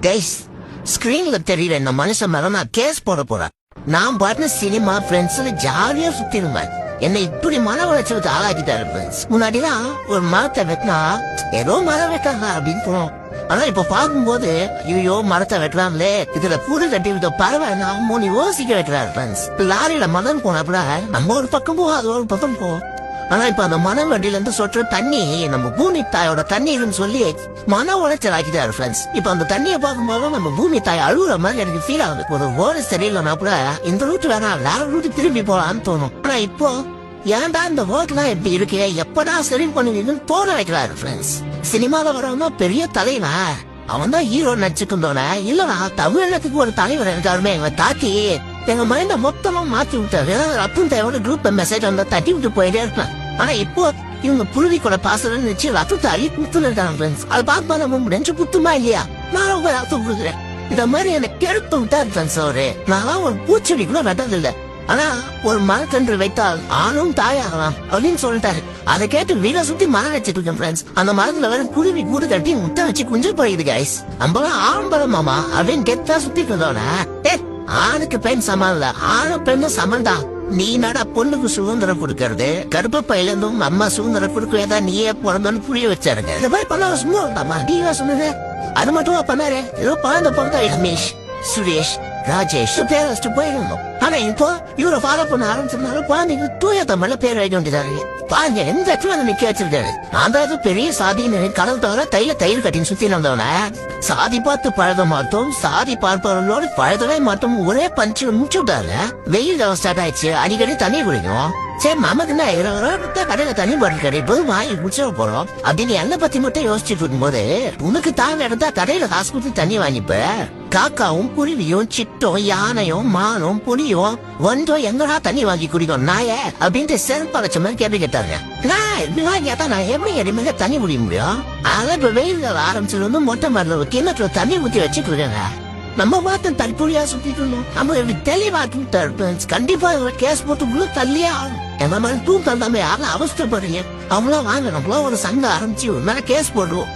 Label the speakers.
Speaker 1: Guys, ஸ்கிரீன்ல தெரியற இந்த மனுஷன் மேல நான் கேஸ் போட போறேன். நான் பாட்டு சினிமா ஃப்ரெண்ட்ஸ்ல ஜாலியா சுத்திருந்தேன். என்னை இப்படி மன உளைச்சலுக்கு ஆளாக்கிட்டாரு ஃப்ரெண்ட்ஸ். முன்னாடிலாம் ஒரு மரத்தை வெட்டினா ஏதோ மரம் வெட்டாங்க அப்படின்னு போனோம். ஆனா இப்ப பாக்கும்போது ஐயோ மரத்தை வெட்டுறாங்களே, இதுல பூடு கட்டி விட்ட பறவை நான் யோசிக்க வைக்கிறாரு ஃப்ரெண்ட்ஸ். லாரியில மதம் போனப்பட நம்ம ஒரு பக்கம் போ, அது ஒரு பக்கம் போ. ஆனா இப்ப அந்த மனம் வண்டியில இருந்து சொற்ற தண்ணி நம்ம பூமி தாயோட தண்ணீர்னு சொல்லி மன உளைச்சல் ஆக்கிட்டாரு ஃப்ரெண்ட்ஸ். இப்ப அந்த தண்ணியை பார்க்கும்போது நம்ம பூமி தாய் அழுகுற மாதிரி எனக்கு ஃபீல் ஆகுது. ஒரு ஓடு சரியில்லைன்னா கூட இந்த ரூட் வேணாம், வேற ரூட் திரும்பி போலான்னு தோணும். ஆனா இப்போ ஏன்டா இந்த ரோட்லாம் எப்படி இருக்கு, எப்படா சரி பண்ணுவீங்கன்னு தோண வைக்கிறாரு ஃப்ரெண்ட்ஸ். சினிமால வரவங்க பெரிய தலைவன், அவன் தான் ஹீரோ நடிச்சுக்கிட்டோன இல்லனா தமிழகத்துக்கு ஒரு தலைவர் இருக்காருமே எங்க தாத்தி. எங்க மைண்ட மொத்தமா மாத்தி விட்டாரு. ரத்தம் தேவையோட குரூப் மெசேஜ் வந்து தட்டி விட்டு போயிட்டே இருப்பேன். ஆனா இப்போ இவங்க புழுதி கூட பாசல நிச்சு ரத்தத்தை அள்ளி குத்துன்னு இருக்காங்க ஃப்ரெண்ட்ஸ். அது பார்க்க நம்ம நெஞ்சு குத்துமா இல்லையா, நான் ரொம்ப ரத்தம் கொடுக்குறேன். இந்த மாதிரி எனக்கு கெடுத்து விட்டாரு ஃப்ரெண்ட்ஸ். அவரு நான் ஒரு பூச்செடி கூட வெட்டதில்லை, ஆனா ஒரு மரக்கன்று வைத்தால் ஆணும் தாயாகலாம் அப்படின்னு சொல்லிட்டாரு. அதை கேட்டு வீட சுத்தி மரம் வச்சுட்டு இருக்கேன் ஃப்ரெண்ட்ஸ். அந்த மரத்துல வேற குருவி கூடு கட்டி முட்டை வச்சு குஞ்சு போயிடுது கைஸ். நம்மளாம் ஆம்பளம் மாமா அப்படின்னு கெத்தா சுத்திட்டு இருந்தோட ஆணுக்கு பெண் சமம் இல்ல, ஆணும் பெண்ணும் சமம் தான். நீ நட பொண்ணுக்கு சுதந்திரம் கொடுக்கறது, கர்ப்பப்பையில இருந்தும் அம்மா சுதந்திரம் கொடுக்கறதா நீயே பிறந்தோன்னு புரிய வச்சாருங்க. இந்த மாதிரி பண்ண சும்மா இருந்தாமா நீங்க சொன்னது அது மட்டும் பண்ணாரு. ஏதோ குழந்தை பிறந்தா ரமேஷ், சுரேஷ், ராஜேஷ் பேர் வச்சுட்டு போயிருந்தோம். ஆனா இப்போ இவரை ஃபாலோ பண்ண ஆரம்பிச்சதுனால குழந்தைங்க தூய தமிழ்ல பேர் வைக்க வேண்டியதாரு. பாருங்க எந்த இடத்துல நிக்க வச்சிருக்காரு. நான் தான் பெரிய சாதின்னு கடல் தவிர தயிர் கட்டின்னு சுத்தி இருந்தவன. சாதி பார்த்து பழத மாட்டோம், சாதி பார்ப்பவர்களோடு பழதவே மாட்டோம், ஒரே பஞ்சு முடிச்சு விட்டாரு. வெயில் ஸ்டார்ட் ஆயிடுச்சு, அடிக்கடி தண்ணி குடிக்கும். சரி நமக்கு என்ன 20 ரூபா கடையில தண்ணி பாட்டில் கிடையாது, வாங்கி குடிச்ச போறோம் அப்படின்னு என்ன பத்தி மட்டும் யோசிச்சுட்டு இருக்கும் போது உனக்கு தாங்க எடுத்தா கடையில காசு கொடுத்து தண்ணி வாங்கிப்ப. காக்காவும் குருவியும் சிட்டும் யானையும் மானும் புலியும் வந்தோ எங்கடா தண்ணி வாங்கி குடிக்கும் நாய அப்படின்ட்டு செருப்பா வச்ச மாதிரி கேள்வி கேட்டாங்க. நான் கேட்டா நான் எப்படி எதுவுமே தண்ணி குடிக்க முடியும்? அதான் இப்ப வெயில் ஆரம்பிச்சது வந்து மொட்டை மரல கிணத்துல தண்ணி ஊத்தி வச்சுட்டு இருக்காங்க. நம்ம பார்த்து தற்பொழியா சுத்திட்டு இருந்தோம். நம்ம எப்படி தெளிவாட்டு கண்டிப்பா கேஸ் போட்டு உள்ள தள்ளியே ஆகும். என்ன மாதிரி தூக்கம் தந்தாம யாரும் அவஸ்தப்படுறீங்க, அவங்களாம் வாங்க நம்மளாம் ஒரு சங்கம் ஆரம்பிச்சு மேல கேஸ் போடுவோம்.